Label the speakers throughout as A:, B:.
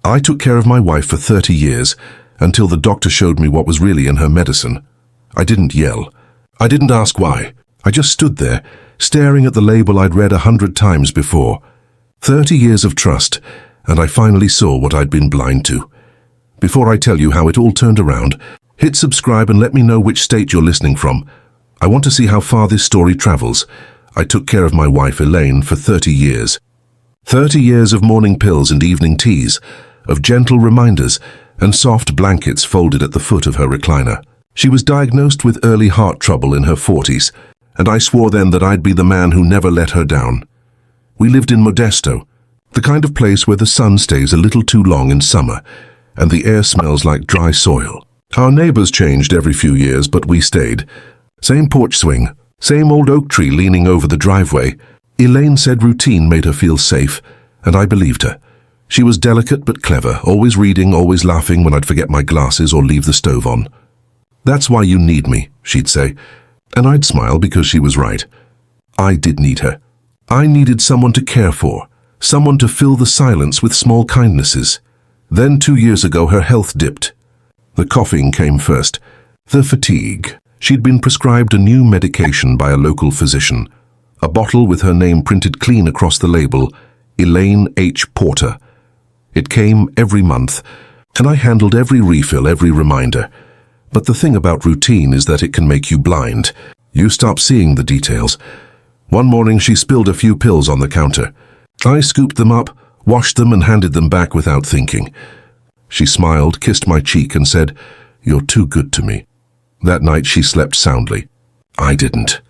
A: I took care of my wife for 30 years, until the doctor showed me what was really in her medicine. I didn't yell. I didn't ask why. I just stood there, staring at the label I'd read 100 times before. 30 years of trust, and I finally saw what I'd been blind to. Before I tell you how it all turned around, hit subscribe and let me know which state you're listening from. I want to see how far this story travels. I took care of my wife Elaine for 30 years. 30 years of morning pills and evening teas, of gentle reminders and soft blankets folded at the foot of her recliner. She was diagnosed with early heart trouble in her 40s, and I swore then that I'd be the man who never let her down. We lived in Modesto, the kind of place where the sun stays a little too long in summer, and the air smells like dry soil. Our neighbors changed every few years, but we stayed. Same porch swing, same old oak tree leaning over the driveway. Elaine said routine made her feel safe, and I believed her. She was delicate but clever, always reading, always laughing when I'd forget my glasses or leave the stove on. "That's why you need me," she'd say, and I'd smile because she was right. I did need her. I needed someone to care for, someone to fill the silence with small kindnesses. Then 2 years ago her health dipped. The coughing came first, the fatigue. She'd been prescribed a new medication by a local physician, a bottle with her name printed clean across the label, Elaine H. Porter. It came every month, and I handled every refill, every reminder. But the thing about routine is that it can make you blind. You stop seeing the details. One morning she spilled a few pills on the counter. I scooped them up, washed them and handed them back without thinking. She smiled, kissed my cheek and said, "You're too good to me." That night she slept soundly. I didn't.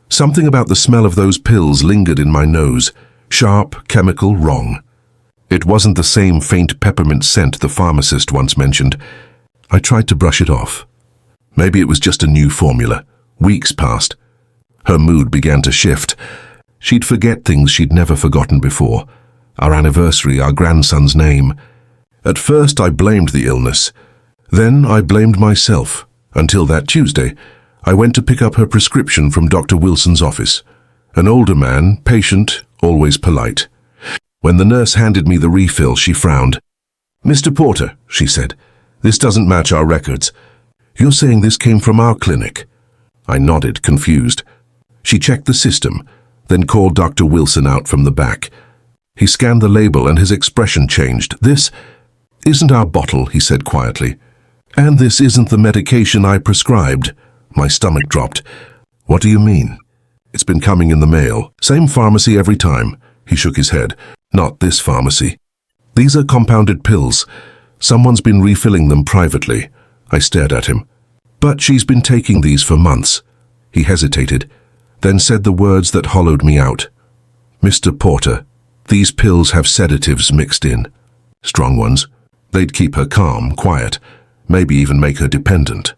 A: Something about the smell of those pills lingered in my nose. Sharp, chemical, wrong. It wasn't the same faint peppermint scent the pharmacist once mentioned. I tried to brush it off. Maybe it was just a new formula. Weeks passed. Her mood began to shift. She'd forget things she'd never forgotten before. Our anniversary, our grandson's name. At first I blamed the illness. Then I blamed myself. Until that Tuesday, I went to pick up her prescription from Dr. Wilson's office. An older man, patient, always polite. When the nurse handed me the refill, she frowned. "Mr. Porter," she said, "this doesn't match our records. You're saying this came from our clinic?" I nodded, confused. She checked the system, then called Dr. Wilson out from the back. He scanned the label and his expression changed. "This isn't our bottle," he said quietly. "And this isn't the medication I prescribed." My stomach dropped. "What do you mean?" "It's been coming in the mail. Same pharmacy every time." He shook his head. "Not this pharmacy. These are compounded pills. Someone's been refilling them privately." I stared at him. "But she's been taking these for months." He hesitated, then said the words that hollowed me out. "Mr. Porter, these pills have sedatives mixed in. Strong ones. They'd keep her calm, quiet, maybe even make her dependent."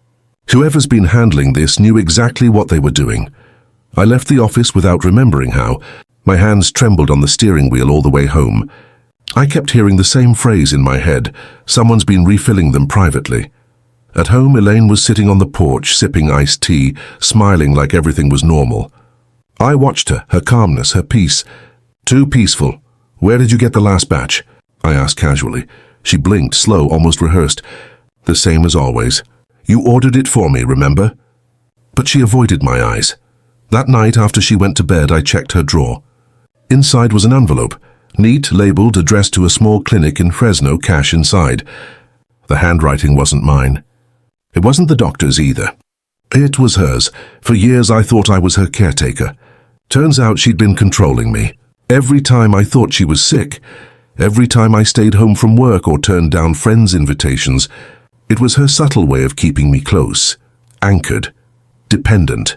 A: Whoever's been handling this knew exactly what they were doing. I left the office without remembering how. My hands trembled on the steering wheel all the way home. I kept hearing the same phrase in my head. Someone's been refilling them privately. At home, Elaine was sitting on the porch, sipping iced tea, smiling like everything was normal. I watched her, her calmness, her peace. "Too peaceful. Where did you get the last batch?" I asked casually. She blinked, slow, almost rehearsed. "The same as always. You ordered it for me, remember?" But she avoided my eyes. That night, after she went to bed, I checked her drawer. Inside was an envelope, neat, labeled, addressed to a small clinic in Fresno, cash inside. The handwriting wasn't mine. It wasn't the doctor's either. It was hers. For years I thought I was her caretaker. Turns out she'd been controlling me. Every time I thought she was sick, every time I stayed home from work or turned down friends' invitations, it was her subtle way of keeping me close, anchored, dependent.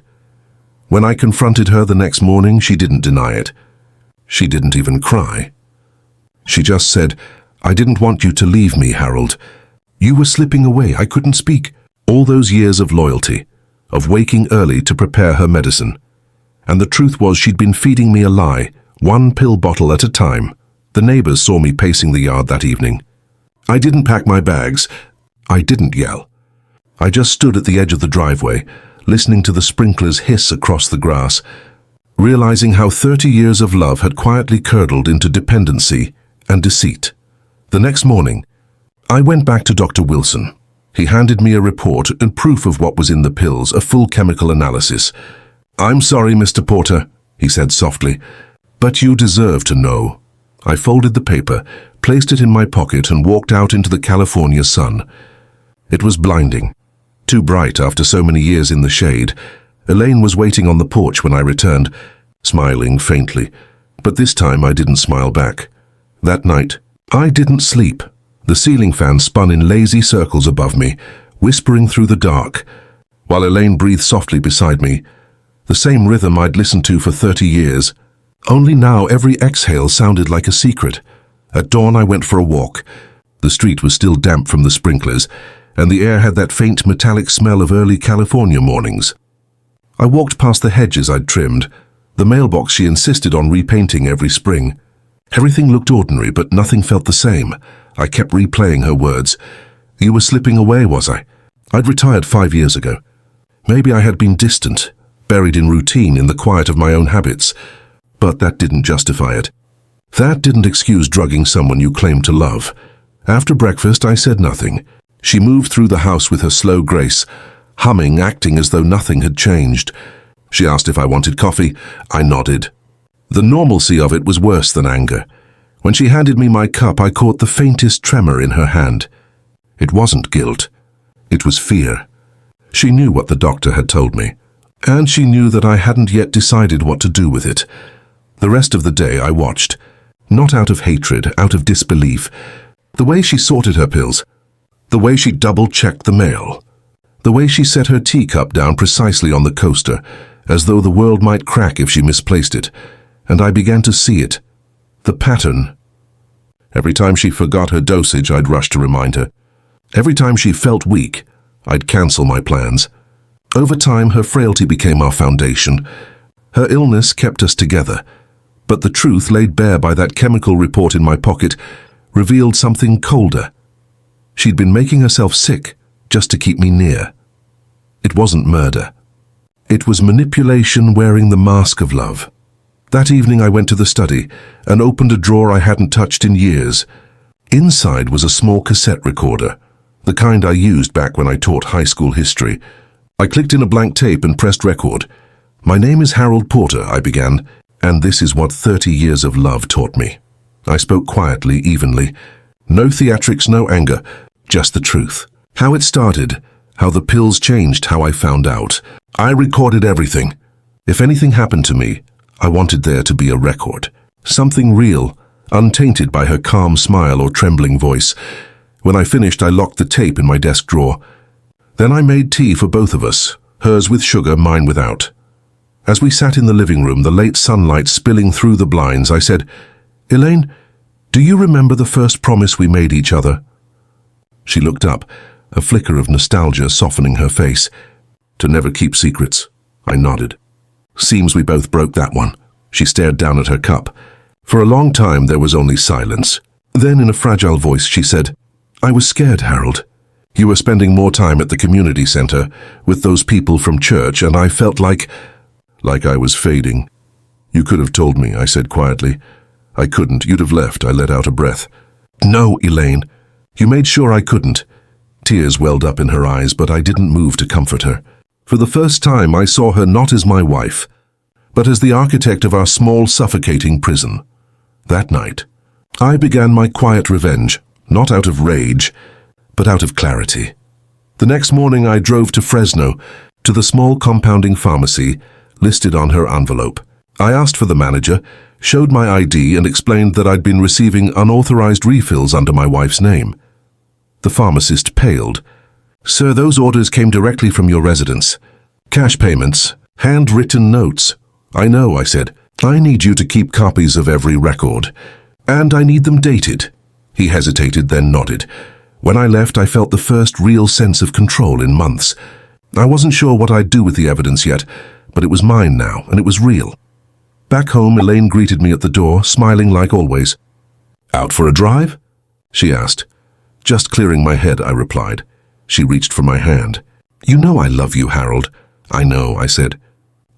A: When I confronted her the next morning, she didn't deny it. She didn't even cry. She just said, "I didn't want you to leave me, Harold. You were slipping away. I couldn't speak." All those years of loyalty, of waking early to prepare her medicine. And the truth was she'd been feeding me a lie, one pill bottle at a time. The neighbors saw me pacing the yard that evening. I didn't pack my bags. I didn't yell. I just stood at the edge of the driveway, listening to the sprinklers hiss across the grass, realizing how 30 years of love had quietly curdled into dependency and deceit. The next morning, I went back to Dr. Wilson. He handed me a report and proof of what was in the pills, a full chemical analysis. "I'm sorry, Mr. Porter," he said softly, "but you deserve to know." I folded the paper, placed it in my pocket, and walked out into the California sun. It was blinding, too bright after so many years in the shade. Elaine was waiting on the porch when I returned, smiling faintly, but this time I didn't smile back. That night, I didn't sleep. The ceiling fan spun in lazy circles above me, whispering through the dark, while Elaine breathed softly beside me, the same rhythm I'd listened to for 30 years. Only now every exhale sounded like a secret. At dawn I went for a walk. The street was still damp from the sprinklers, and the air had that faint metallic smell of early California mornings. I walked past the hedges I'd trimmed, the mailbox she insisted on repainting every spring. Everything looked ordinary, but nothing felt the same. I kept replaying her words. You were slipping away, was I? I'd retired 5 years ago. Maybe I had been distant, buried in routine in the quiet of my own habits. But that didn't justify it. That didn't excuse drugging someone you claimed to love. After breakfast, I said nothing. She moved through the house with her slow grace, humming, acting as though nothing had changed. She asked if I wanted coffee. I nodded. The normalcy of it was worse than anger. When she handed me my cup, I caught the faintest tremor in her hand. It wasn't guilt. It was fear. She knew what the doctor had told me, and she knew that I hadn't yet decided what to do with it. The rest of the day I watched, not out of hatred, out of disbelief. The way she sorted her pills, the way she double-checked the mail, the way she set her teacup down precisely on the coaster, as though the world might crack if she misplaced it. And I began to see it. The pattern. Every time she forgot her dosage, I'd rush to remind her. Every time she felt weak, I'd cancel my plans. Over time, her frailty became our foundation. Her illness kept us together. But the truth laid bare by that chemical report in my pocket revealed something colder. She'd been making herself sick just to keep me near. It wasn't murder. It was manipulation wearing the mask of love. That evening I went to the study and opened a drawer I hadn't touched in years. Inside was a small cassette recorder, the kind I used back when I taught high school history. I clicked in a blank tape and pressed record. "My name is Harold Porter," I began, "and this is what 30 years of love taught me." I spoke quietly, evenly. No theatrics, no anger, just the truth. How it started, how the pills changed how I found out. I recorded everything. If anything happened to me, I wanted there to be a record. Something real, untainted by her calm smile or trembling voice. When I finished, I locked the tape in my desk drawer. Then I made tea for both of us, hers with sugar, mine without. As we sat in the living room, the late sunlight spilling through the blinds, I said, "Elaine, do you remember the first promise we made each other?" She looked up, a flicker of nostalgia softening her face. "To never keep secrets." I nodded. "Seems we both broke that one." She stared down at her cup. For a long time there was only silence. Then in a fragile voice she said, "I was scared, Harold. You were spending more time at the community center with those people from church, and I felt like I was fading." "You could have told me," I said quietly. "I couldn't. You'd have left." I let out a breath. "No, Elaine. You made sure I couldn't." Tears welled up in her eyes, but I didn't move to comfort her. For the first time, I saw her not as my wife, but as the architect of our small, suffocating prison. That night, I began my quiet revenge, not out of rage, but out of clarity. The next morning, I drove to Fresno, to the small compounding pharmacy listed on her envelope. I asked for the manager, showed my ID, and explained that I'd been receiving unauthorized refills under my wife's name. The pharmacist paled. "Sir, those orders came directly from your residence. Cash payments, handwritten notes." "I know," I said. "I need you to keep copies of every record. And I need them dated." He hesitated, then nodded. When I left, I felt the first real sense of control in months. I wasn't sure what I'd do with the evidence yet, but it was mine now, and it was real. Back home, Elaine greeted me at the door, smiling like always. "Out for a drive?" she asked. "Just clearing my head," I replied. She reached for my hand. "You know I love you, Harold." "I know," I said.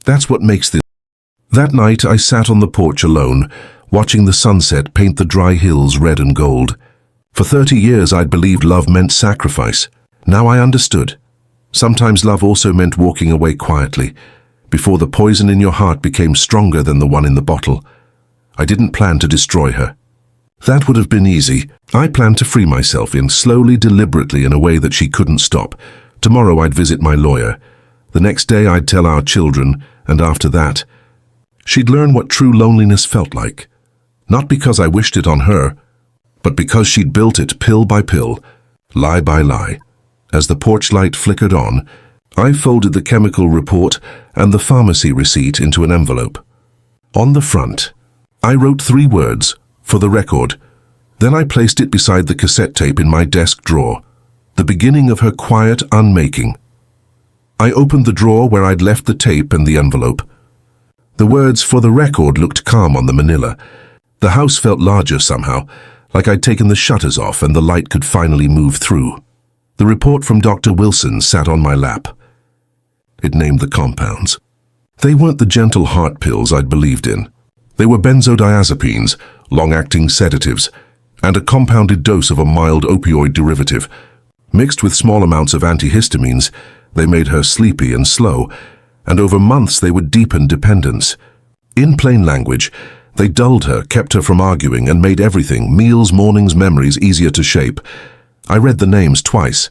A: "That's what makes this." That night I sat on the porch alone, watching the sunset paint the dry hills red and gold. For 30 years I'd believed love meant sacrifice. Now I understood. Sometimes love also meant walking away quietly, before the poison in your heart became stronger than the one in the bottle. I didn't plan to destroy her. That would have been easy. I planned to free myself slowly, deliberately, in a way that she couldn't stop. Tomorrow I'd visit my lawyer. The next day I'd tell our children, and after that, she'd learn what true loneliness felt like. Not because I wished it on her, but because she'd built it pill by pill, lie by lie. As the porch light flickered on, I folded the chemical report and the pharmacy receipt into an envelope. On the front, I wrote 3 words, "For the record." Then I placed it beside the cassette tape in my desk drawer, the beginning of her quiet unmaking. I opened the drawer where I'd left the tape and the envelope. The words "for the record" looked calm on the manila. The house felt larger somehow, like I'd taken the shutters off and the light could finally move through. The report from Dr. Wilson sat on my lap. It named the compounds. They weren't the gentle heart pills I'd believed in. They were benzodiazepines, long-acting sedatives, and a compounded dose of a mild opioid derivative. Mixed with small amounts of antihistamines, they made her sleepy and slow, and over months they would deepen dependence. In plain language, they dulled her, kept her from arguing, and made everything, meals, mornings, memories, easier to shape. I read the names twice.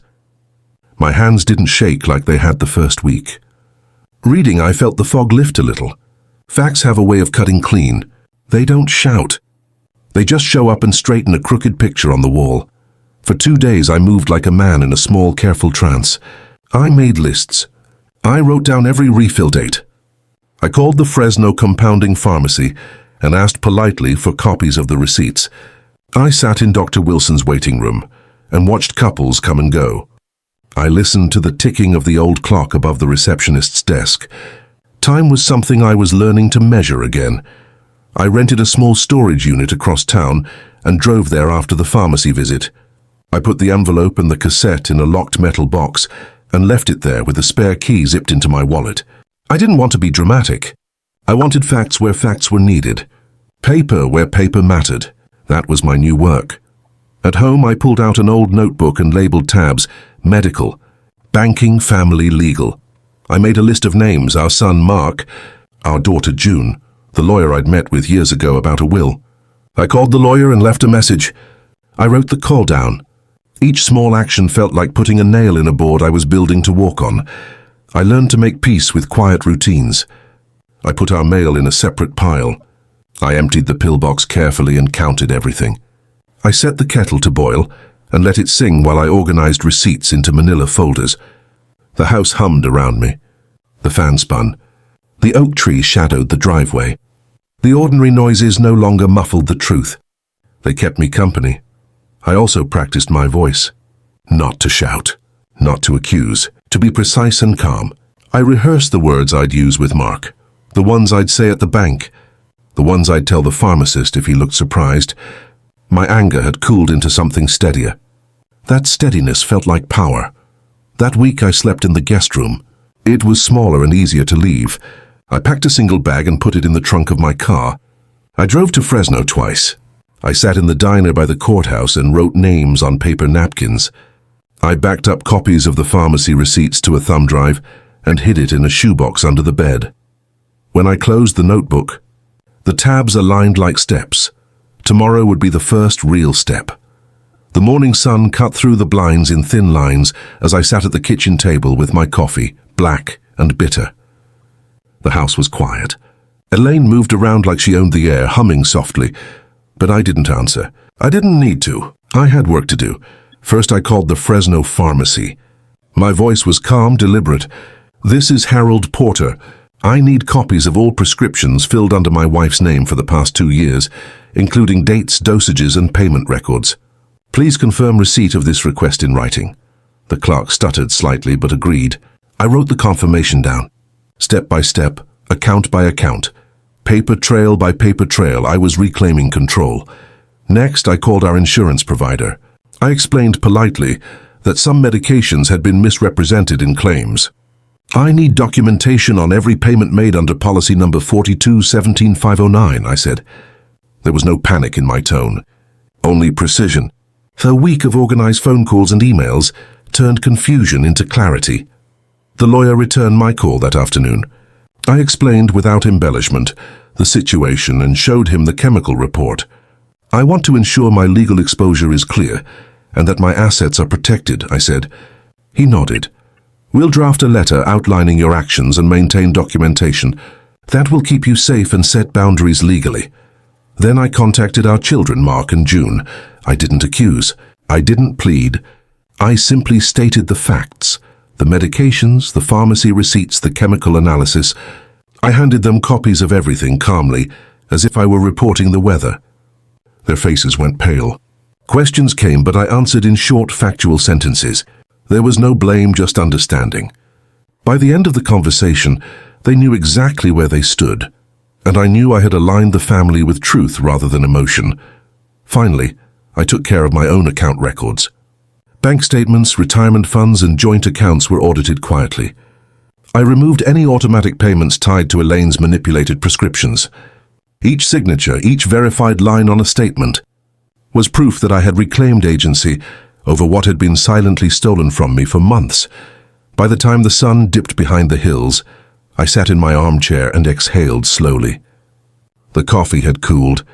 A: My hands didn't shake like they had the first week. Reading, I felt the fog lift a little. Facts have a way of cutting clean. They don't shout. They just show up and straighten a crooked picture on the wall. For 2 days I moved like a man in a small, careful trance. I made lists. I wrote down every refill date. I called the Fresno compounding pharmacy and asked politely for copies of the receipts. I sat in Dr. Wilson's waiting room and watched couples come and go. I listened to the ticking of the old clock above the receptionist's desk. Time was something I was learning to measure again. I rented a small storage unit across town and drove there after the pharmacy visit. I put the envelope and the cassette in a locked metal box and left it there with the spare key zipped into my wallet. I didn't want to be dramatic. I wanted facts where facts were needed. Paper where paper mattered. That was my new work. At home, I pulled out an old notebook and labeled tabs: medical, banking, family, legal. I made a list of names: our son Mark, our daughter June, the lawyer I'd met with years ago about a will. I called the lawyer and left a message. I wrote the call down. Each small action felt like putting a nail in a board I was building to walk on. I learned to make peace with quiet routines. I put our mail in a separate pile. I emptied the pillbox carefully and counted everything. I set the kettle to boil and let it sing while I organized receipts into manila folders. The house hummed around me. The fan spun. The oak tree shadowed the driveway. The ordinary noises no longer muffled the truth. They kept me company. I also practiced my voice. Not to shout, not to accuse, to be precise and calm. I rehearsed the words I'd use with Mark, the ones I'd say at the bank, the ones I'd tell the pharmacist if he looked surprised. My anger had cooled into something steadier. That steadiness felt like power. That week I slept in the guest room. It was smaller and easier to leave. I packed a single bag and put it in the trunk of my car. I drove to Fresno twice. I sat in the diner by the courthouse and wrote names on paper napkins. I backed up copies of the pharmacy receipts to a thumb drive and hid it in a shoebox under the bed. When I closed the notebook, the tabs aligned like steps. Tomorrow would be the first real step. The morning sun cut through the blinds in thin lines as I sat at the kitchen table with my coffee, black and bitter. The house was quiet. Elaine moved around like she owned the air, humming softly. But I didn't answer. I didn't need to. I had work to do. First I called the Fresno pharmacy. My voice was calm, deliberate. "This is Harold Porter. I need copies of all prescriptions filled under my wife's name for the past 2 years, including dates, dosages, and payment records. Please confirm receipt of this request in writing." The clerk stuttered slightly but agreed. I wrote the confirmation down. Step by step, account by account, paper trail by paper trail, I was reclaiming control. Next, I called our insurance provider. I explained politely that some medications had been misrepresented in claims. "I need documentation on every payment made under policy number 4217509, I said. There was no panic in my tone, only precision. A week of organized phone calls and emails turned confusion into clarity. The lawyer returned my call that afternoon. I explained without embellishment the situation and showed him the chemical report. I want to ensure my legal exposure is clear and that my assets are protected, I said. He nodded. We'll draft a letter outlining your actions and maintain documentation. That will keep you safe and set boundaries legally. Then I contacted our children, Mark and June. I didn't accuse. I didn't plead. I simply stated the facts. The medications, the pharmacy receipts, the chemical analysis. I handed them copies of everything calmly, as if I were reporting the weather. Their faces went pale. Questions came, but I answered in short, factual sentences. There was no blame, just understanding. By the end of the conversation, they knew exactly where they stood, and I knew I had aligned the family with truth rather than emotion. Finally, I took care of my own account records. Bank statements, retirement funds, and joint accounts were audited quietly. I removed any automatic payments tied to Elaine's manipulated prescriptions. Each signature, each verified line on a statement, was proof that I had reclaimed agency over what had been silently stolen from me for months. By the time the sun dipped behind the hills, I sat in my armchair and exhaled slowly. The coffee had cooled.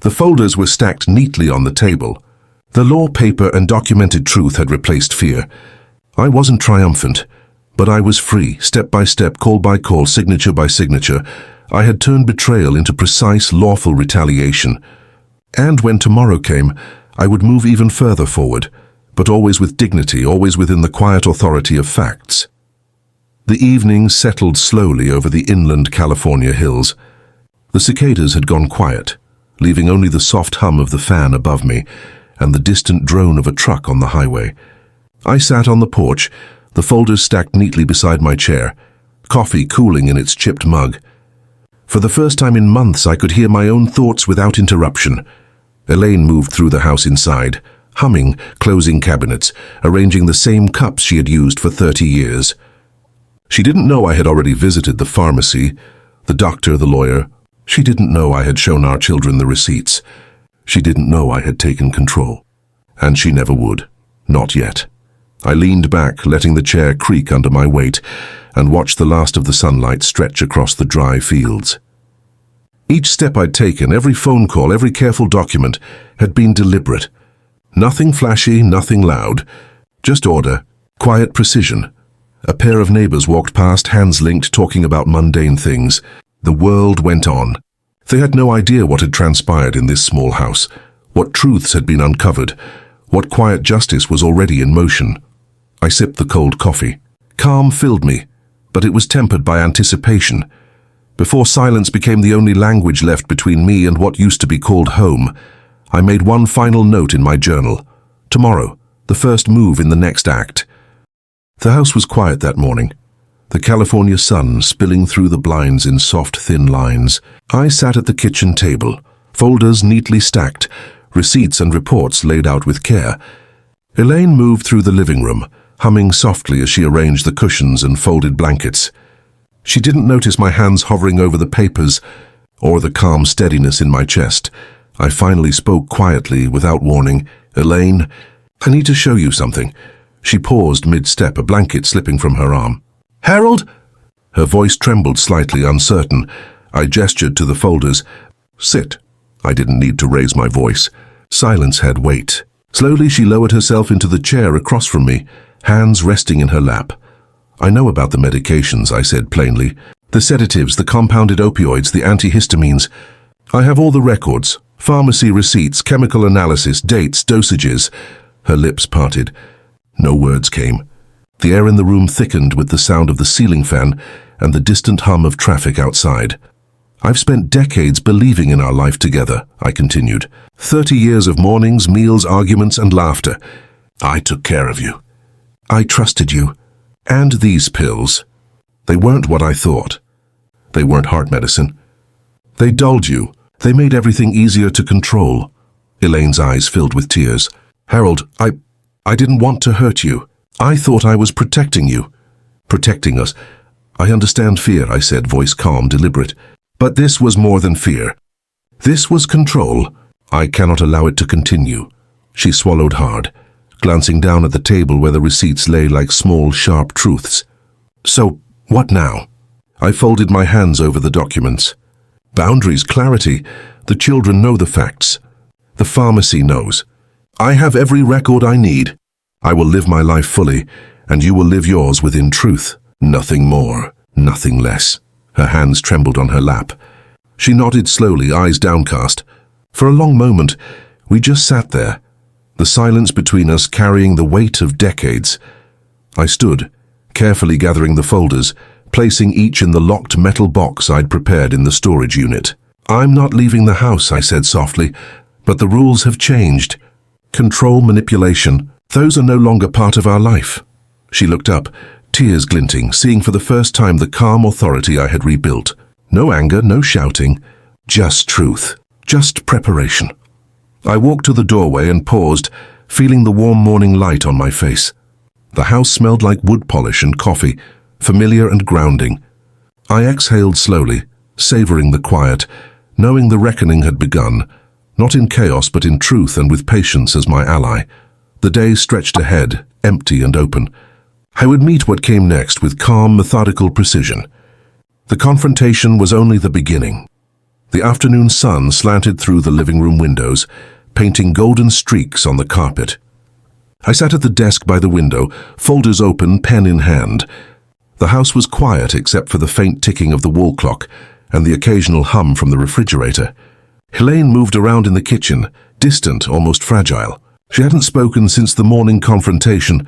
A: The folders were stacked neatly on the table. The law paper and documented truth had replaced fear. I wasn't triumphant, but I was free, step by step, call by call, signature by signature. I had turned betrayal into precise, lawful retaliation. And when tomorrow came, I would move even further forward, but always with dignity, always within the quiet authority of facts. The evening settled slowly over the inland California hills. The cicadas had gone quiet, leaving only the soft hum of the fan above me and the distant drone of a truck on the highway. I sat on the porch, the folders stacked neatly beside my chair, coffee cooling in its chipped mug. For the first time in months, I could hear my own thoughts without interruption. Elaine moved through the house inside, humming, closing cabinets, arranging the same cups she had used for 30 years. She didn't know I had already visited the pharmacy, the doctor, the lawyer. She didn't know I had shown our children the receipts. She didn't know I had taken control. And she never would. Not yet. I leaned back, letting the chair creak under my weight, and watched the last of the sunlight stretch across the dry fields. Each step I'd taken, every phone call, every careful document, had been deliberate. Nothing flashy, nothing loud. Just order, quiet precision. A pair of neighbors walked past, hands linked, talking about mundane things. The world went on. They had no idea what had transpired in this small house, what truths had been uncovered, what quiet justice was already in motion. I sipped the cold coffee. Calm filled me, but it was tempered by anticipation. Before silence became the only language left between me and what used to be called home, I made one final note in my journal. Tomorrow, the first move in the next act. The house was quiet that morning, the California sun spilling through the blinds in soft, thin lines. I sat at the kitchen table, folders neatly stacked, receipts and reports laid out with care. Elaine moved through the living room, humming softly as she arranged the cushions and folded blankets. She didn't notice my hands hovering over the papers or the calm steadiness in my chest. I finally spoke quietly, without warning. Elaine, I need to show you something. She paused mid-step, a blanket slipping from her arm. Harold? Her voice trembled slightly, uncertain. I gestured to the folders. Sit. I didn't need to raise my voice. Silence had weight. Slowly she lowered herself into the chair across from me, hands resting in her lap. I know about the medications, I said plainly. The sedatives, the compounded opioids, the antihistamines. I have all the records, pharmacy receipts, chemical analysis, dates, dosages. Her lips parted. No words came. The air in the room thickened with the sound of the ceiling fan and the distant hum of traffic outside. I've spent decades believing in our life together, I continued. 30 years of mornings, meals, arguments, and laughter. I took care of you. I trusted you. And these pills. They weren't what I thought. They weren't heart medicine. They dulled you. They made everything easier to control. Elaine's eyes filled with tears. Harold, I didn't want to hurt you. I thought I was protecting you. Protecting us. I understand fear, I said, voice calm, deliberate. But this was more than fear. This was control. I cannot allow it to continue. She swallowed hard, glancing down at the table where the receipts lay like small, sharp truths. So, what now? I folded my hands over the documents. Boundaries, clarity. The children know the facts. The pharmacy knows. I have every record I need. I will live my life fully, and you will live yours within truth. Nothing more, nothing less. Her hands trembled on her lap. She nodded slowly, eyes downcast. For a long moment, we just sat there, the silence between us carrying the weight of decades. I stood, carefully gathering the folders, placing each in the locked metal box I'd prepared in the storage unit. I'm not leaving the house, I said softly, but the rules have changed. Control, manipulation, those are no longer part of our life. She looked up, tears glinting, seeing for the first time the calm authority I had rebuilt. No anger, no shouting, just truth, just preparation. I walked to the doorway and paused, feeling the warm morning light on my face. The house smelled like wood polish and coffee, familiar and grounding. I exhaled slowly, savoring the quiet, knowing the reckoning had begun, not in chaos but in truth and with patience as my ally. The day stretched ahead, empty and open. I would meet what came next with calm, methodical precision. The confrontation was only the beginning. The afternoon sun slanted through the living room windows, painting golden streaks on the carpet. I sat at the desk by the window, folders open, pen in hand. The house was quiet except for the faint ticking of the wall clock and the occasional hum from the refrigerator. Helene moved around in the kitchen, distant, almost fragile. She hadn't spoken since the morning confrontation.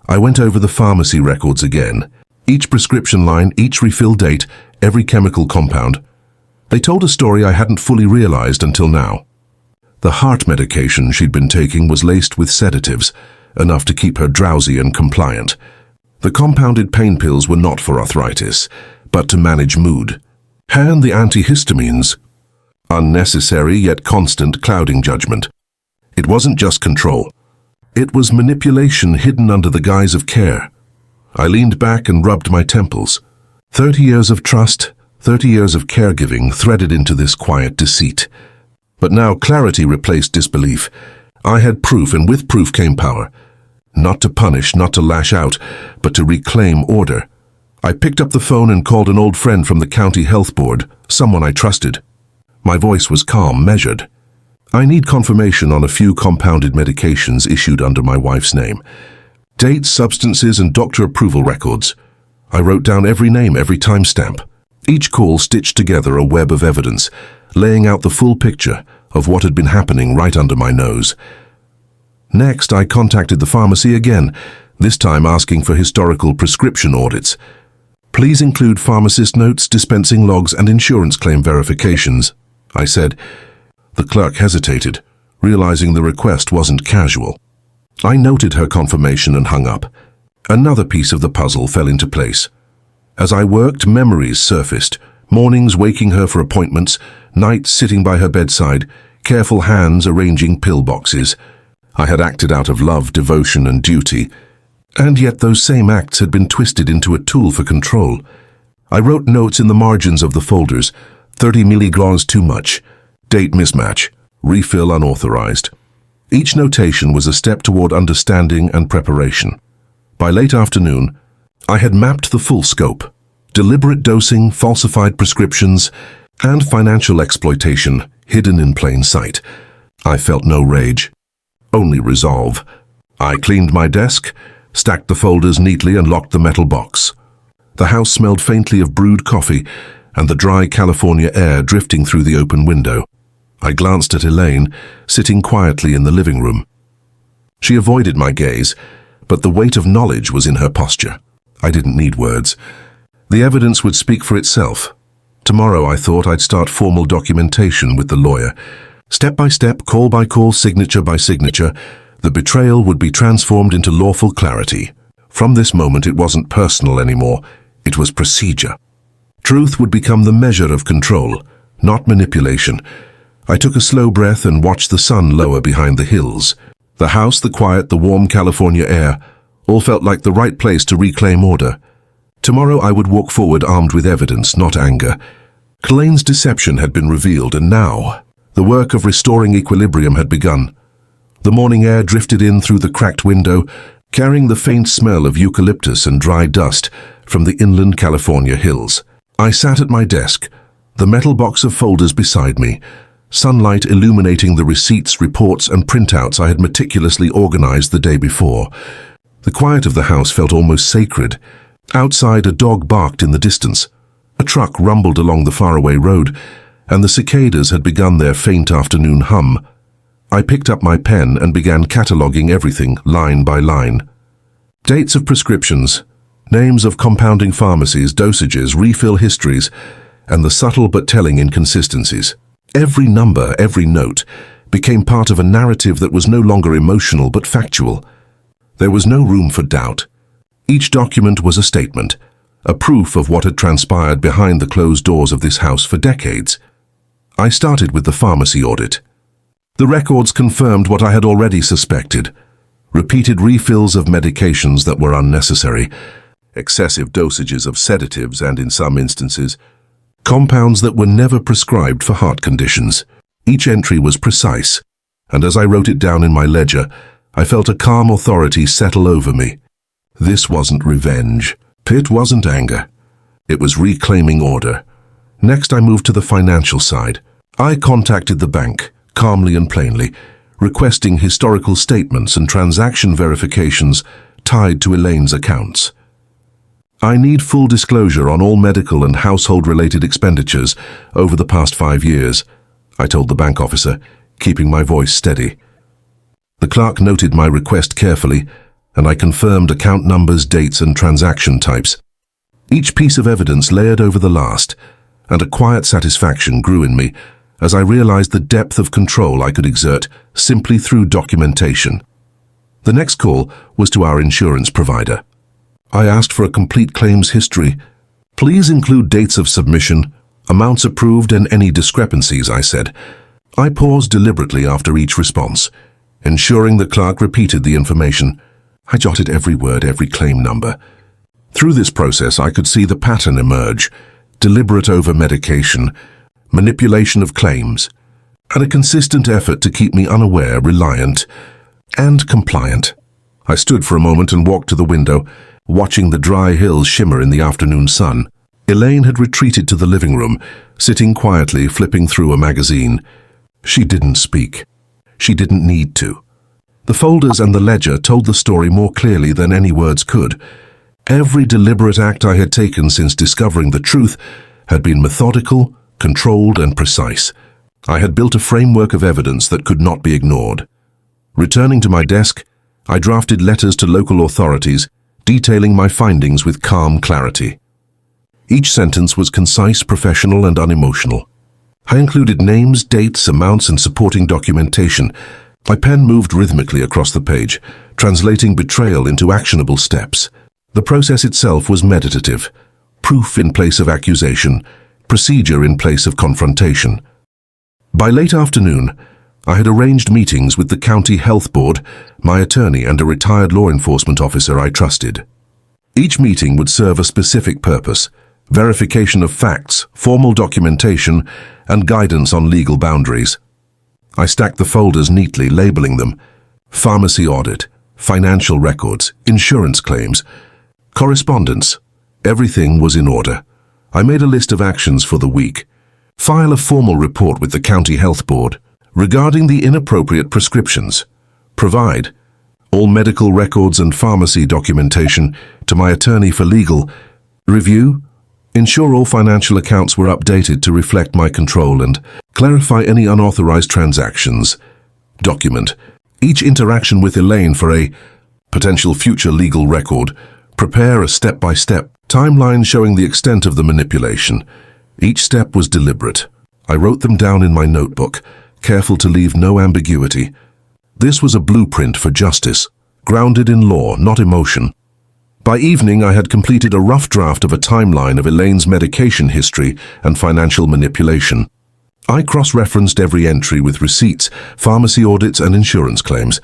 A: I went over the pharmacy records again. Each prescription line, each refill date, every chemical compound. They told a story I hadn't fully realized until now. The heart medication she'd been taking was laced with sedatives, enough to keep her drowsy and compliant. The compounded pain pills were not for arthritis, but to manage mood. And the antihistamines. Unnecessary yet constant clouding judgment. It wasn't just control. It was manipulation hidden under the guise of care. I leaned back and rubbed my temples. 30 years of trust, 30 years of caregiving threaded into this quiet deceit. But now clarity replaced disbelief. I had proof, and with proof came power. Not to punish, not to lash out, but to reclaim order. I picked up the phone and called an old friend from the county health board, someone I trusted. My voice was calm, measured. I need confirmation on a few compounded medications issued under my wife's name. Dates, substances, and doctor approval records. I wrote down every name, every timestamp. Each call stitched together a web of evidence, laying out the full picture of what had been happening right under my nose. Next, I contacted the pharmacy again, this time asking for historical prescription audits. Please include pharmacist notes, dispensing logs, and insurance claim verifications, I said. The clerk hesitated, realizing the request wasn't casual. I noted her confirmation and hung up. Another piece of the puzzle fell into place. As I worked, memories surfaced, mornings waking her for appointments, nights sitting by her bedside, careful hands arranging pill boxes. I had acted out of love, devotion, and duty, and yet those same acts had been twisted into a tool for control. I wrote notes in the margins of the folders, 30 milligrams too much, date mismatch, refill unauthorized. Each notation was a step toward understanding and preparation. By late afternoon, I had mapped the full scope: deliberate dosing, falsified prescriptions, and financial exploitation hidden in plain sight. I felt no rage, only resolve. I cleaned my desk, stacked the folders neatly, and locked the metal box. The house smelled faintly of brewed coffee and the dry California air drifting through the open window. I glanced at Elaine, sitting quietly in the living room. She avoided my gaze, but the weight of knowledge was in her posture. I didn't need words. The evidence would speak for itself. Tomorrow, I thought, I'd start formal documentation with the lawyer. Step by step, call by call, signature by signature, the betrayal would be transformed into lawful clarity. From this moment, it wasn't personal anymore. It was procedure. Truth would become the measure of control, not manipulation. I took a slow breath and watched the sun lower behind the hills. The house, the quiet, the warm California air, all felt like the right place to reclaim order. Tomorrow I would walk forward armed with evidence, not anger. Elaine's deception had been revealed, and now the work of restoring equilibrium had begun. The morning air drifted in through the cracked window, carrying the faint smell of eucalyptus and dry dust from the inland California hills. I sat at my desk, the metal box of folders beside me, sunlight illuminating the receipts, reports, and printouts I had meticulously organized the day before. The quiet of the house felt almost sacred. Outside, a dog barked in the distance. A truck rumbled along the faraway road, and the cicadas had begun their faint afternoon hum. I picked up my pen and began cataloguing everything, line by line. Dates of prescriptions, names of compounding pharmacies, dosages, refill histories, and the subtle but telling inconsistencies. Every number, every note, became part of a narrative that was no longer emotional but factual. There was no room for doubt. Each document was a statement, a proof of what had transpired behind the closed doors of this house for decades. I started with the pharmacy audit. The records confirmed what I had already suspected. Repeated refills of medications that were unnecessary, excessive dosages of sedatives and, in some instances, compounds that were never prescribed for heart conditions. Each entry was precise, and as I wrote it down in my ledger, I felt a calm authority settle over me. This wasn't revenge. It wasn't anger. It was reclaiming order. Next, I moved to the financial side. I contacted the bank, calmly and plainly, requesting historical statements and transaction verifications tied to Elaine's accounts. I need full disclosure on all medical and household-related expenditures over the past 5 years, I told the bank officer, keeping my voice steady. The clerk noted my request carefully, and I confirmed account numbers, dates, and transaction types. Each piece of evidence layered over the last, and a quiet satisfaction grew in me as I realized the depth of control I could exert simply through documentation. The next call was to our insurance provider. I asked for a complete claims history. Please include dates of submission, amounts approved, and any discrepancies, I said. I paused deliberately after each response, ensuring the clerk repeated the information. I jotted every word, every claim number. Through this process, I could see the pattern emerge: deliberate over-medication, manipulation of claims, and a consistent effort to keep me unaware, reliant, and compliant. I stood for a moment and walked to the window, watching the dry hills shimmer in the afternoon sun. Elaine had retreated to the living room, sitting quietly, flipping through a magazine. She didn't speak. She didn't need to. The folders and the ledger told the story more clearly than any words could. Every deliberate act I had taken since discovering the truth had been methodical, controlled, and precise. I had built a framework of evidence that could not be ignored. Returning to my desk, I drafted letters to local authorities, detailing my findings with calm clarity. Each sentence was concise, professional, and unemotional. I included names, dates, amounts, and supporting documentation. My pen moved rhythmically across the page, translating betrayal into actionable steps. The process itself was meditative: proof in place of accusation, procedure in place of confrontation. By late afternoon, I had arranged meetings with the county health board, my attorney, and a retired law enforcement officer I trusted. Each meeting would serve a specific purpose: verification of facts, formal documentation, and guidance on legal boundaries. I stacked the folders neatly, labeling them: pharmacy audit, financial records, insurance claims, correspondence. Everything was in order. I made a list of actions for the week. File a formal report with the county health board regarding the inappropriate prescriptions. Provide all medical records and pharmacy documentation to my attorney for legal review. Ensure all financial accounts were updated to reflect my control and clarify any unauthorized transactions. Document each interaction with Elaine for a potential future legal record. Prepare a step-by-step timeline showing the extent of the manipulation. Each step was deliberate. I wrote them down in my notebook, careful to leave no ambiguity. This was a blueprint for justice, grounded in law, not emotion. By evening, I had completed a rough draft of a timeline of Elaine's medication history and financial manipulation. I cross-referenced every entry with receipts, pharmacy audits, and insurance claims.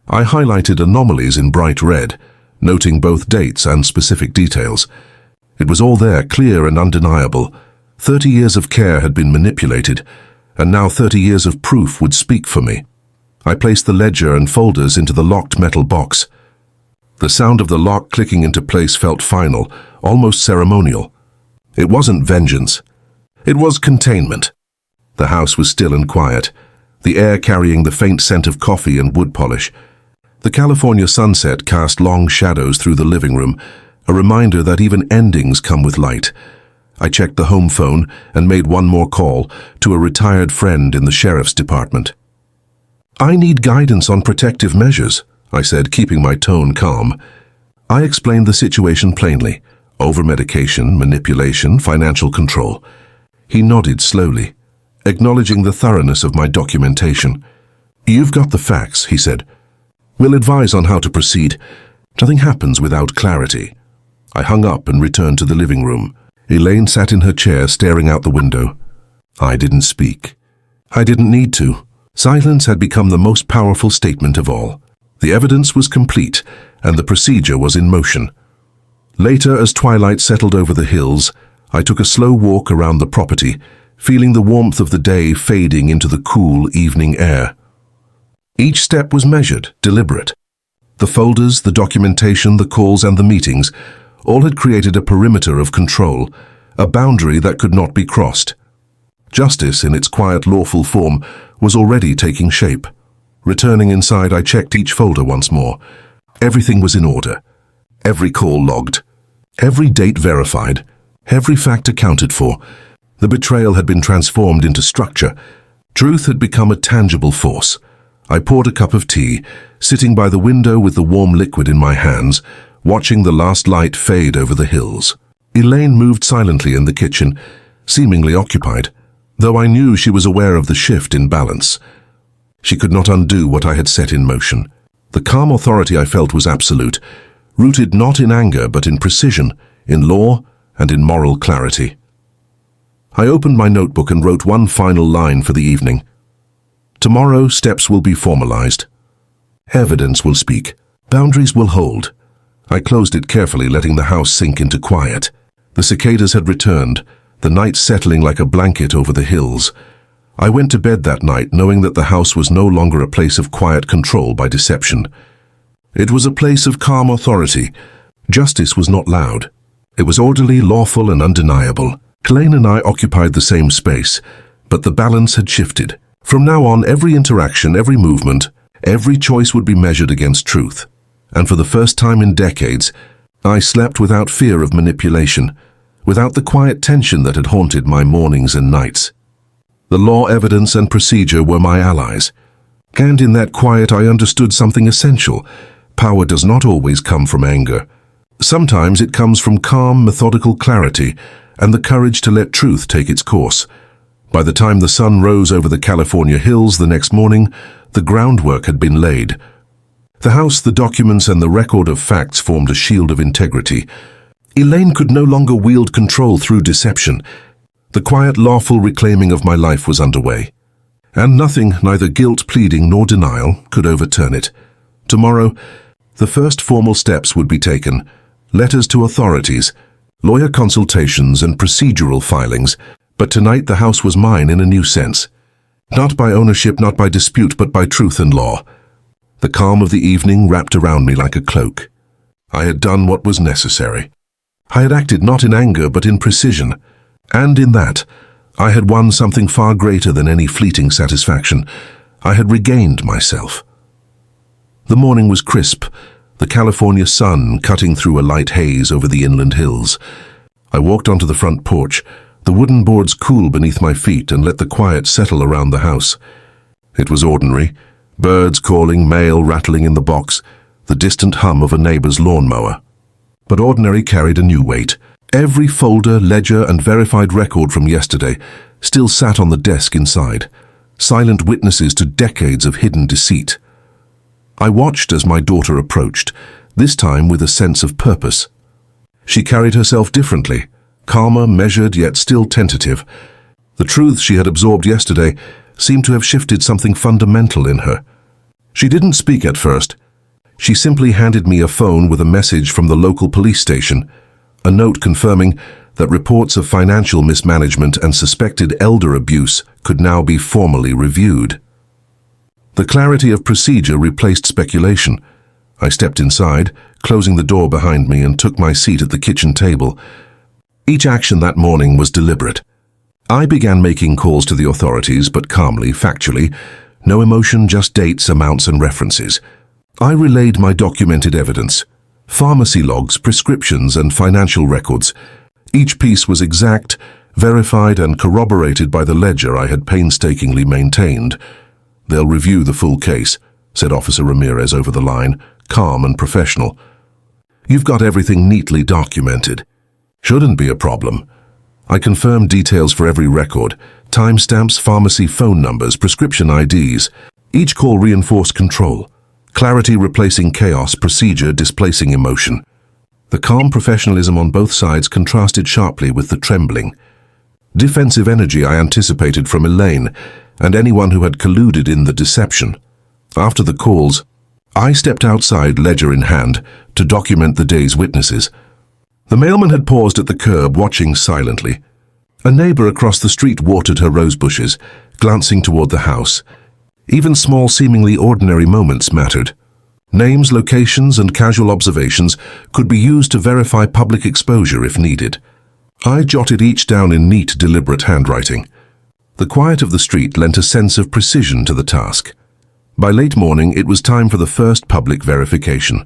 A: I highlighted anomalies in bright red, noting both dates and specific details. It was all there, clear and undeniable. 30 years of care had been manipulated, and now 30 years of proof would speak for me. I placed the ledger and folders into the locked metal box. The sound of the lock clicking into place felt final, almost ceremonial. It wasn't vengeance. It was containment. The house was still and quiet, the air carrying the faint scent of coffee and wood polish. The California sunset cast long shadows through the living room, a reminder that even endings come with light. I checked the home phone and made one more call to a retired friend in the sheriff's department. "I need guidance on protective measures," I said, keeping my tone calm. I explained the situation plainly: over-medication, manipulation, financial control. He nodded slowly, acknowledging the thoroughness of my documentation. "You've got the facts," he said. "We'll advise on how to proceed. Nothing happens without clarity." I hung up and returned to the living room. Elaine sat in her chair, staring out the window. I didn't speak. I didn't need to. Silence had become the most powerful statement of all. The evidence was complete, and the procedure was in motion. Later, as twilight settled over the hills, I took a slow walk around the property, feeling the warmth of the day fading into the cool evening air. Each step was measured, deliberate. The folders, the documentation, the calls, and the meetings all had created a perimeter of control, a boundary that could not be crossed. Justice, in its quiet, lawful form, was already taking shape. Returning inside, I checked each folder once more. Everything was in order. Every call logged. Every date verified. Every fact accounted for. The betrayal had been transformed into structure. Truth had become a tangible force. I poured a cup of tea, sitting by the window with the warm liquid in my hands, watching the last light fade over the hills. Elaine moved silently in the kitchen, seemingly occupied, though I knew she was aware of the shift in balance. She could not undo what I had set in motion. The calm authority I felt was absolute, rooted not in anger but in precision, in law, and in moral clarity. I opened my notebook and wrote one final line for the evening. Tomorrow, steps will be formalized. Evidence will speak. Boundaries will hold. I closed it carefully, letting the house sink into quiet. The cicadas had returned, the night settling like a blanket over the hills. I went to bed that night knowing that the house was no longer a place of quiet control by deception. It was a place of calm authority. Justice was not loud. It was orderly, lawful, and undeniable. Elaine and I occupied the same space, but the balance had shifted. From now on, every interaction, every movement, every choice would be measured against truth. And for the first time in decades, I slept without fear of manipulation, without the quiet tension that had haunted my mornings and nights. The law, evidence, and procedure were my allies. And in that quiet, I understood something essential. Power does not always come from anger. Sometimes it comes from calm, methodical clarity and the courage to let truth take its course. By the time the sun rose over the California hills the next morning, the groundwork had been laid. The house, the documents, and the record of facts formed a shield of integrity. Elaine could no longer wield control through deception. The quiet, lawful reclaiming of my life was underway. And nothing, neither guilt, pleading, nor denial, could overturn it. Tomorrow, the first formal steps would be taken. Letters to authorities, lawyer consultations, and procedural filings. But tonight the house was mine in a new sense. Not by ownership, not by dispute, but by truth and law. The calm of the evening wrapped around me like a cloak. I had done what was necessary. I had acted not in anger, but in precision. And in that, I had won something far greater than any fleeting satisfaction. I had regained myself. The morning was crisp, the California sun cutting through a light haze over the inland hills. I walked onto the front porch, the wooden boards cool beneath my feet, and let the quiet settle around the house. It was ordinary. Birds calling, mail rattling in the box, the distant hum of a neighbor's lawnmower. But ordinary carried a new weight. Every folder, ledger, and verified record from yesterday still sat on the desk inside, silent witnesses to decades of hidden deceit. I watched as my daughter approached, this time with a sense of purpose. She carried herself differently, calmer, measured, yet still tentative. The truth she had absorbed yesterday seemed to have shifted something fundamental in her. She didn't speak at first. She simply handed me a phone with a message from the local police station, a note confirming that reports of financial mismanagement and suspected elder abuse could now be formally reviewed. The clarity of procedure replaced speculation. I stepped inside, closing the door behind me, and took my seat at the kitchen table. Each action that morning was deliberate. I began making calls to the authorities, but calmly, factually. No emotion, just dates, amounts, and references. I relayed my documented evidence. Pharmacy logs, prescriptions, and financial records. Each piece was exact, verified, and corroborated by the ledger I had painstakingly maintained. "They'll review the full case," said Officer Ramirez over the line, calm and professional. "You've got everything neatly documented. Shouldn't be a problem." I confirmed details for every record: timestamps, pharmacy phone numbers, prescription IDs. Each call reinforced control. Clarity replacing chaos, procedure displacing emotion. The calm professionalism on both sides contrasted sharply with the trembling, defensive energy I anticipated from Elaine and anyone who had colluded in the deception. After the calls, I stepped outside, ledger in hand, to document the day's witnesses. The mailman had paused at the curb, watching silently. A neighbor across the street watered her rose bushes, glancing toward the house. Even small, seemingly ordinary moments mattered. Names, locations, and casual observations could be used to verify public exposure if needed. I jotted each down in neat, deliberate handwriting. The quiet of the street lent a sense of precision to the task. By late morning, it was time for the first public verification.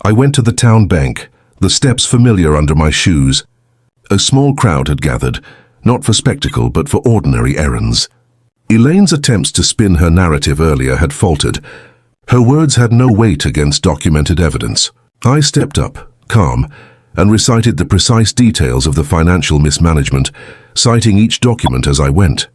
A: I went to the town bank, the steps familiar under my shoes. A small crowd had gathered, not for spectacle but for ordinary errands. Elaine's attempts to spin her narrative earlier had faltered. Her words had no weight against documented evidence. I stepped up, calm, and recited the precise details of the financial mismanagement, citing each document as I went.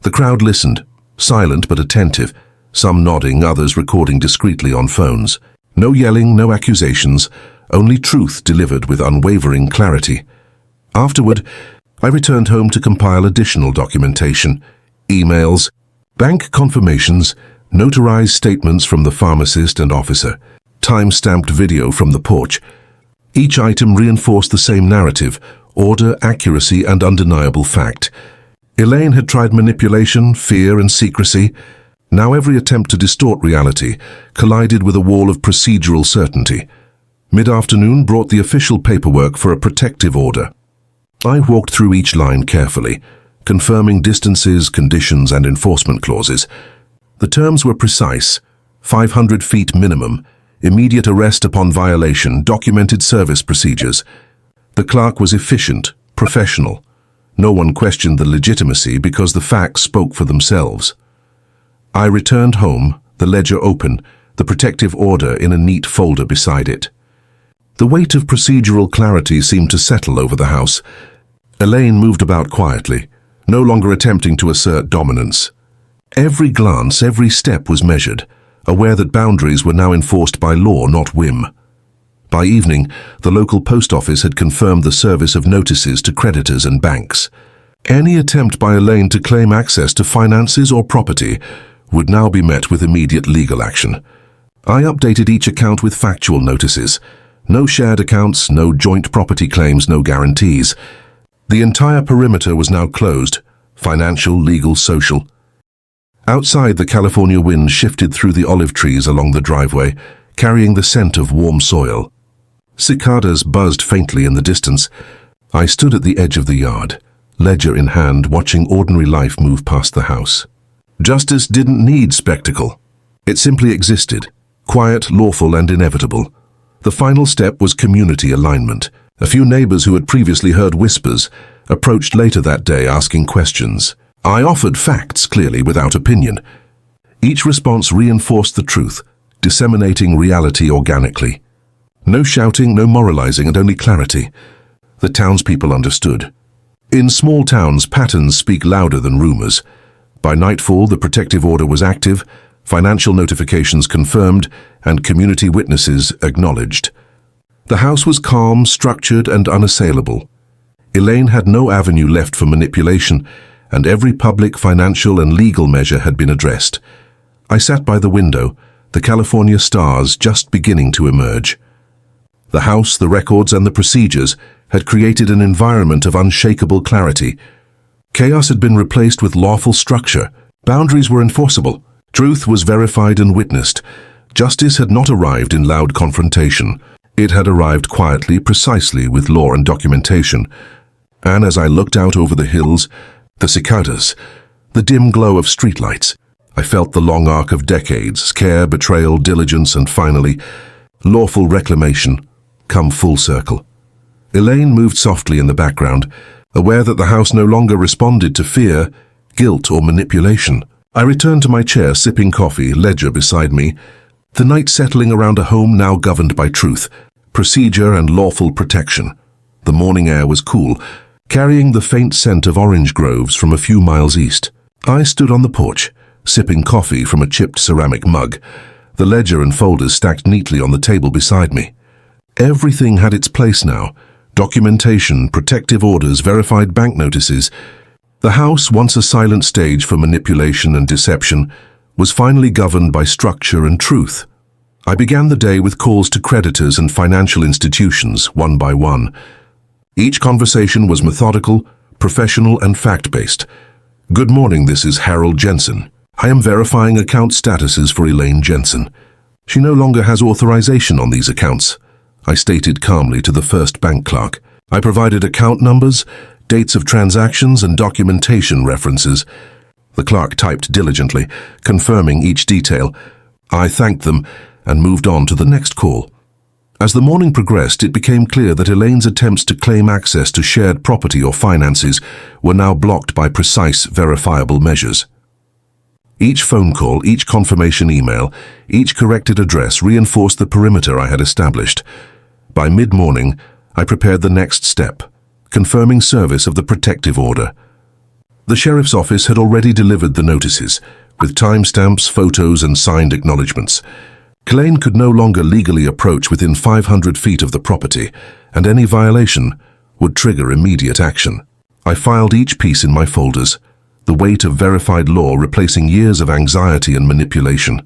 A: The crowd listened, silent but attentive, some nodding, others recording discreetly on phones. No yelling, no accusations, only truth delivered with unwavering clarity. Afterward, I returned home to compile additional documentation: emails, bank confirmations, notarized statements from the pharmacist and officer, time-stamped video from the porch. Each item reinforced the same narrative: order, accuracy, and undeniable fact. Elaine had tried manipulation, fear, and secrecy. Now every attempt to distort reality collided with a wall of procedural certainty. Mid-afternoon brought the official paperwork for a protective order. I walked through each line carefully, confirming distances, conditions, and enforcement clauses. The terms were precise: 500 feet minimum, immediate arrest upon violation, documented service procedures. The clerk was efficient, professional. No one questioned the legitimacy because the facts spoke for themselves. I returned home, the ledger open, the protective order in a neat folder beside it. The weight of procedural clarity seemed to settle over the house. Elaine moved about quietly, no longer attempting to assert dominance. Every glance, every step was measured, aware that boundaries were now enforced by law, not whim. By evening, the local post office had confirmed the service of notices to creditors and banks. Any attempt by Elaine to claim access to finances or property would now be met with immediate legal action. I updated each account with factual notices. No shared accounts, no joint property claims, no guarantees. The entire perimeter was now closed: financial, legal, social. Outside, the California wind shifted through the olive trees along the driveway, carrying the scent of warm soil. Cicadas buzzed faintly in the distance. I stood at the edge of the yard, ledger in hand, watching ordinary life move past the house. Justice didn't need spectacle. It simply existed, quiet, lawful, and inevitable. The final step was community alignment. A few neighbors who had previously heard whispers approached later that day, asking questions. I offered facts, clearly without opinion. Each response reinforced the truth, disseminating reality organically. No shouting, no moralizing, and only clarity. The townspeople understood. In small towns, patterns speak louder than rumors. By nightfall, the protective order was active, financial notifications confirmed, and community witnesses acknowledged. The house was calm, structured, and unassailable. Elaine had no avenue left for manipulation, and every public, financial, and legal measure had been addressed. I sat by the window, the California stars just beginning to emerge. The house, the records, and the procedures had created an environment of unshakable clarity. Chaos had been replaced with lawful structure. Boundaries were enforceable. Truth was verified and witnessed. Justice had not arrived in loud confrontation. It had arrived quietly, precisely, with law and documentation. And as I looked out over the hills, the cicadas, the dim glow of streetlights, I felt the long arc of decades, care, betrayal, diligence, and finally, lawful reclamation, come full circle. Elaine moved softly in the background, aware that the house no longer responded to fear, guilt, or manipulation. I returned to my chair, sipping coffee, ledger beside me, the night settling around a home now governed by truth, procedure, and lawful protection. The morning air was cool, carrying the faint scent of orange groves from a few miles east. I stood on the porch, sipping coffee from a chipped ceramic mug, the ledger and folders stacked neatly on the table beside me. Everything had its place now. Documentation, protective orders, verified bank notices. The house, once a silent stage for manipulation and deception, was finally governed by structure and truth. I began the day with calls to creditors and financial institutions, one by one. Each conversation was methodical, professional, and fact-based. "Good morning, this is Harold Jensen. I am verifying account statuses for Elaine Jensen. She no longer has authorization on these accounts," I stated calmly to the first bank clerk. I provided account numbers, dates of transactions, and documentation references. The clerk typed diligently, confirming each detail. I thanked them and moved on to the next call. As the morning progressed, it became clear that Elaine's attempts to claim access to shared property or finances were now blocked by precise, verifiable measures. Each phone call, each confirmation email, each corrected address reinforced the perimeter I had established. By mid-morning, I prepared the next step, confirming service of the protective order. The sheriff's office had already delivered the notices, with timestamps, photos, and signed acknowledgements. Elaine could no longer legally approach within 500 feet of the property, and any violation would trigger immediate action. I filed each piece in my folders, the weight of verified law replacing years of anxiety and manipulation.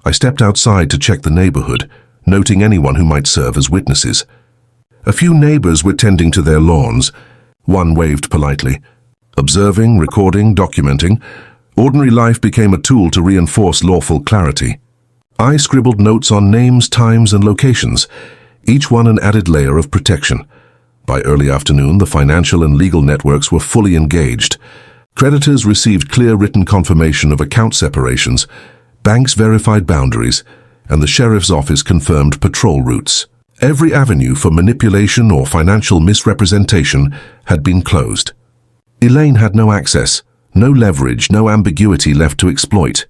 A: I stepped outside to check the neighborhood, noting anyone who might serve as witnesses. A few neighbors were tending to their lawns. One waved politely. Observing, recording, documenting, ordinary life became a tool to reinforce lawful clarity. I scribbled notes on names, times, and locations, each one an added layer of protection. By early afternoon, the financial and legal networks were fully engaged. Creditors received clear written confirmation of account separations, banks verified boundaries, and the sheriff's office confirmed patrol routes. Every avenue for manipulation or financial misrepresentation had been closed. Elaine had no access, no leverage, no ambiguity left to exploit.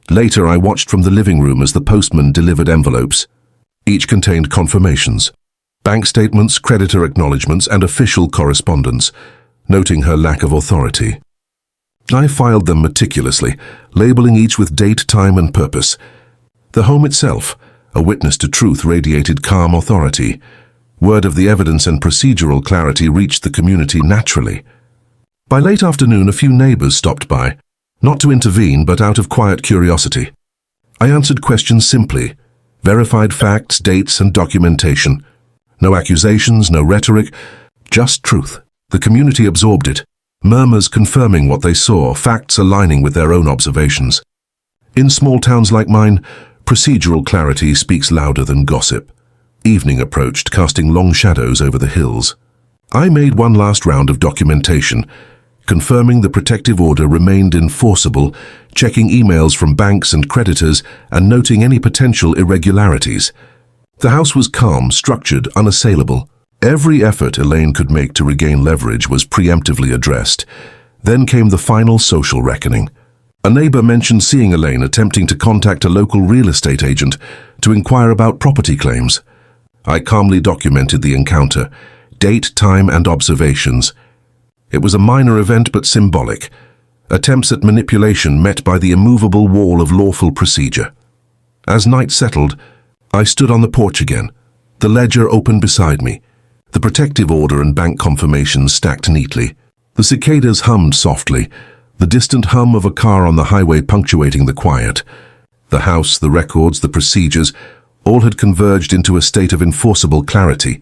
A: Later, I watched from the living room as the postman delivered envelopes. Each contained confirmations, bank statements, creditor acknowledgements, and official correspondence, noting her lack of authority. I filed them meticulously, labeling each with date, time, and purpose. The home itself, a witness to truth, radiated calm authority. Word of the evidence and procedural clarity reached the community naturally. By late afternoon, a few neighbors stopped by, not to intervene, but out of quiet curiosity. I answered questions simply, verified facts, dates, and documentation. No accusations, no rhetoric, just truth. The community absorbed it, murmurs confirming what they saw, facts aligning with their own observations. In small towns like mine, procedural clarity speaks louder than gossip. Evening approached, casting long shadows over the hills. I made one last round of documentation, confirming the protective order remained enforceable, checking emails from banks and creditors, and noting any potential irregularities. The house was calm, structured, unassailable. Every effort Elaine could make to regain leverage was preemptively addressed. Then came the final social reckoning. A neighbor mentioned seeing Elaine attempting to contact a local real estate agent to inquire about property claims. I calmly documented the encounter, date, time, and observations. It was a minor event but symbolic. Attempts at manipulation met by the immovable wall of lawful procedure. As night settled, I stood on the porch again, the ledger open beside me, the protective order and bank confirmations stacked neatly. The cicadas hummed softly, the distant hum of a car on the highway punctuating the quiet. The house, the records, the procedures, all had converged into a state of enforceable clarity.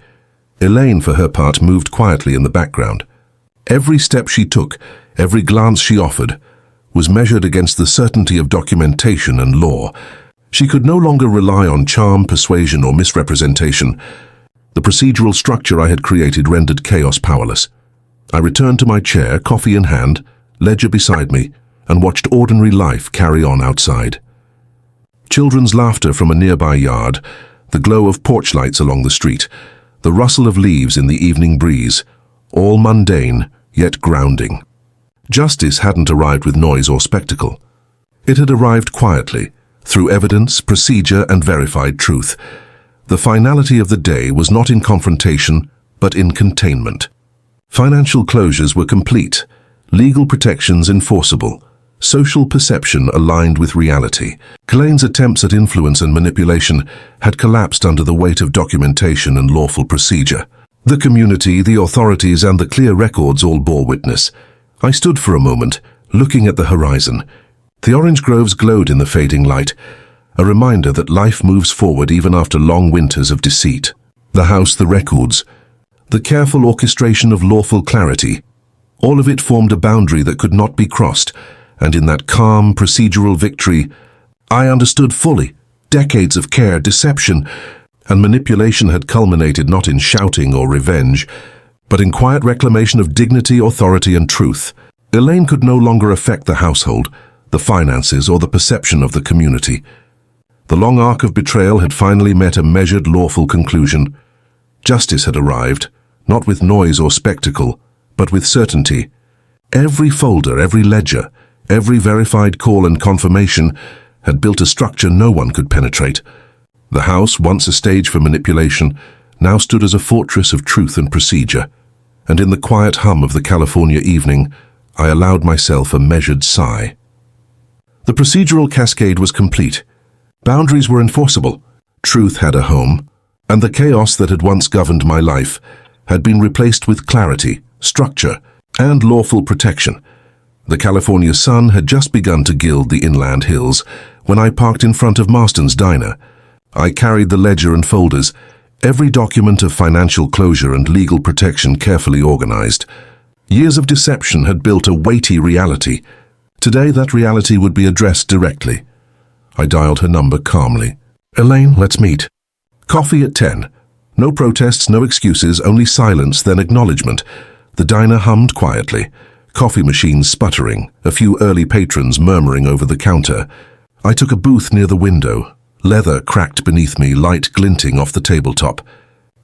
A: Elaine, for her part, moved quietly in the background. Every step she took, every glance she offered, was measured against the certainty of documentation and law. She could no longer rely on charm, persuasion, or misrepresentation. The procedural structure I had created rendered chaos powerless. I returned to my chair, coffee in hand, ledger beside me, and watched ordinary life carry on outside. Children's laughter from a nearby yard, the glow of porch lights along the street, the rustle of leaves in the evening breeze, all mundane, yet grounding. Justice hadn't arrived with noise or spectacle. It had arrived quietly, through evidence, procedure, and verified truth. The finality of the day was not in confrontation, but in containment. Financial closures were complete, legal protections enforceable, social perception aligned with reality. Clayton's attempts at influence and manipulation had collapsed under the weight of documentation and lawful procedure. The community, the authorities, and the clear records all bore witness. I stood for a moment, looking at the horizon. The orange groves glowed in the fading light, a reminder that life moves forward even after long winters of deceit. The house, the records, the careful orchestration of lawful clarity, all of it formed a boundary that could not be crossed, and in that calm, procedural victory, I understood fully. Decades of care, deception, and manipulation had culminated not in shouting or revenge, but in quiet reclamation of dignity, authority, and truth. Elaine could no longer affect the household, the finances, or the perception of the community. The long arc of betrayal had finally met a measured, lawful conclusion. Justice had arrived, not with noise or spectacle, but with certainty. Every folder, every ledger, every verified call and confirmation had built a structure no one could penetrate. The house, once a stage for manipulation, now stood as a fortress of truth and procedure. And in the quiet hum of the California evening, I allowed myself a measured sigh. The procedural cascade was complete. Boundaries were enforceable. Truth had a home. And the chaos that had once governed my life had been replaced with clarity, structure, and lawful protection. The California sun had just begun to gild the inland hills when I parked in front of Marston's diner. I carried the ledger and folders, every document of financial closure and legal protection carefully organized. Years of deception had built a weighty reality. Today that reality would be addressed directly. I dialed her number calmly. "Elaine, let's meet." Coffee at 10. No protests, no excuses, only silence, then acknowledgement. The diner hummed quietly, coffee machines sputtering, a few early patrons murmuring over the counter. I took a booth near the window, leather cracked beneath me, light glinting off the tabletop.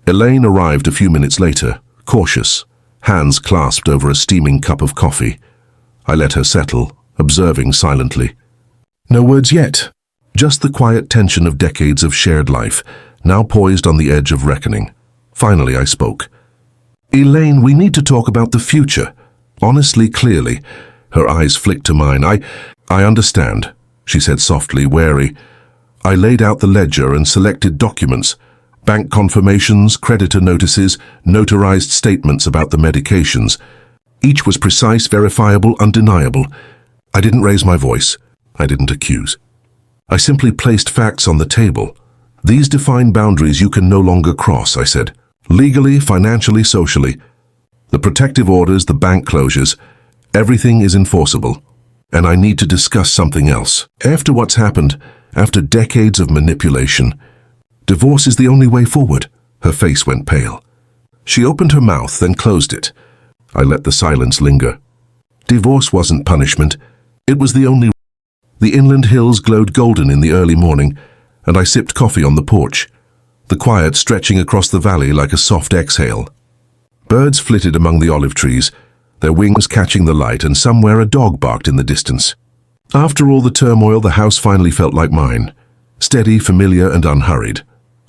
A: Elaine arrived a few minutes later, cautious, hands clasped over a steaming cup of coffee. I let her settle, observing silently. No words yet, just the quiet tension of decades of shared life, now poised on the edge of reckoning. Finally, I spoke. "Elaine, we need to talk about the future." Honestly, clearly. Her eyes flicked to mine. I understand, she said softly, wary. I laid out the ledger and selected documents, bank confirmations, creditor notices, notarized statements about the medications. Each was precise, verifiable, undeniable. I didn't raise my voice. I didn't accuse. I simply placed facts on the table. "These define boundaries you can no longer cross," I said. "Legally, financially, socially. The protective orders, the bank closures, everything is enforceable. And I need to discuss something else. After what's happened, after decades of manipulation, divorce is the only way forward." Her face went pale. She opened her mouth, then closed it. I let the silence linger. Divorce wasn't punishment. It was the only. The inland hills glowed golden in the early morning, and I sipped coffee on the porch, the quiet stretching across the valley like a soft exhale. Birds flitted among the olive trees, their wings catching the light, and somewhere a dog barked in the distance. After all the turmoil, the house finally felt like mine, steady, familiar, and unhurried.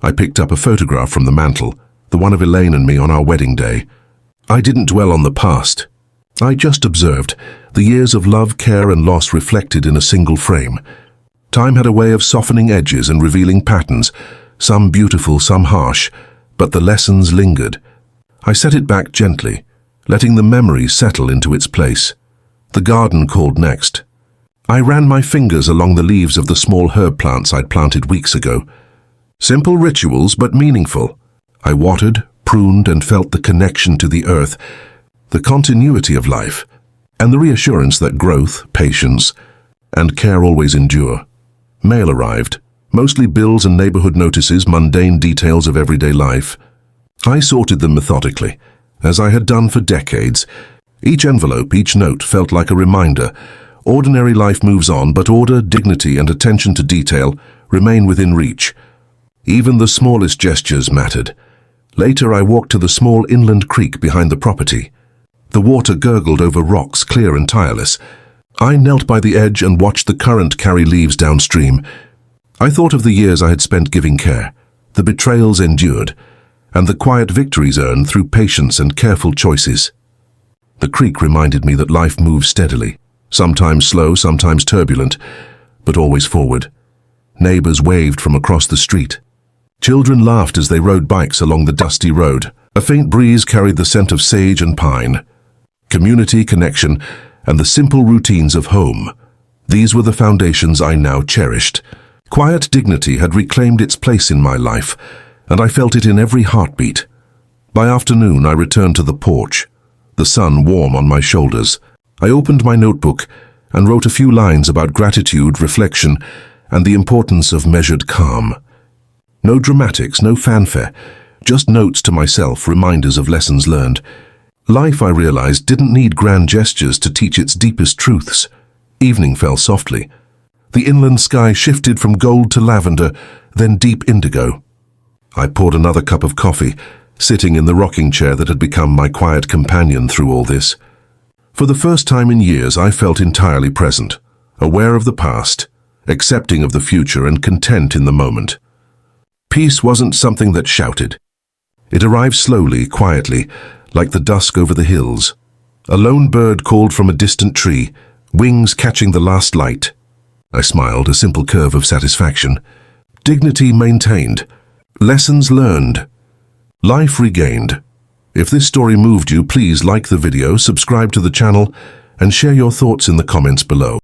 A: I picked up a photograph from the mantel, the one of Elaine and me on our wedding day. I didn't dwell on the past. I just observed the years of love, care, and loss reflected in a single frame. Time had a way of softening edges and revealing patterns, some beautiful, some harsh, but the lessons lingered. I set it back gently, letting the memory settle into its place. The garden called next. I ran my fingers along the leaves of the small herb plants I'd planted weeks ago. Simple rituals, but meaningful. I watered, pruned, and felt the connection to the earth, the continuity of life. and the reassurance that growth, patience, and care always endure. Mail arrived, mostly bills and neighborhood notices, mundane details of everyday life. I sorted them methodically, as I had done for decades. Each envelope, each note felt like a reminder. Ordinary life moves on, but order, dignity, and attention to detail remain within reach. Even the smallest gestures mattered. Later, I walked to the small inland creek behind the property. The water gurgled over rocks, clear and tireless. I knelt by the edge and watched the current carry leaves downstream. I thought of the years I had spent giving care, the betrayals endured, and the quiet victories earned through patience and careful choices. The creek reminded me that life moves steadily, sometimes slow, sometimes turbulent, but always forward. Neighbors waved from across the street. Children laughed as they rode bikes along the dusty road. A faint breeze carried the scent of sage and pine. Community, connection, and the simple routines of home. These were the foundations I now cherished. Quiet dignity had reclaimed its place in my life, and I felt it in every heartbeat. By afternoon, I returned to the porch, the sun warm on my shoulders. I opened my notebook and wrote a few lines about gratitude, reflection, and the importance of measured calm. No dramatics, no fanfare, just notes to myself, reminders of lessons learned. Life, I realized, didn't need grand gestures to teach its deepest truths. Evening fell softly. The inland sky shifted from gold to lavender, then deep indigo. I poured another cup of coffee, sitting in the rocking chair that had become my quiet companion through all this. For the first time in years, I felt entirely present, aware of the past, accepting of the future, and content in the moment. Peace wasn't something that shouted. It arrived slowly, quietly, like the dusk over the hills. A lone bird called from a distant tree, wings catching the last light. I smiled, a simple curve of satisfaction. Dignity maintained. Lessons learned. Life regained. If this story moved you, please like the video, subscribe to the channel, and share your thoughts in the comments below.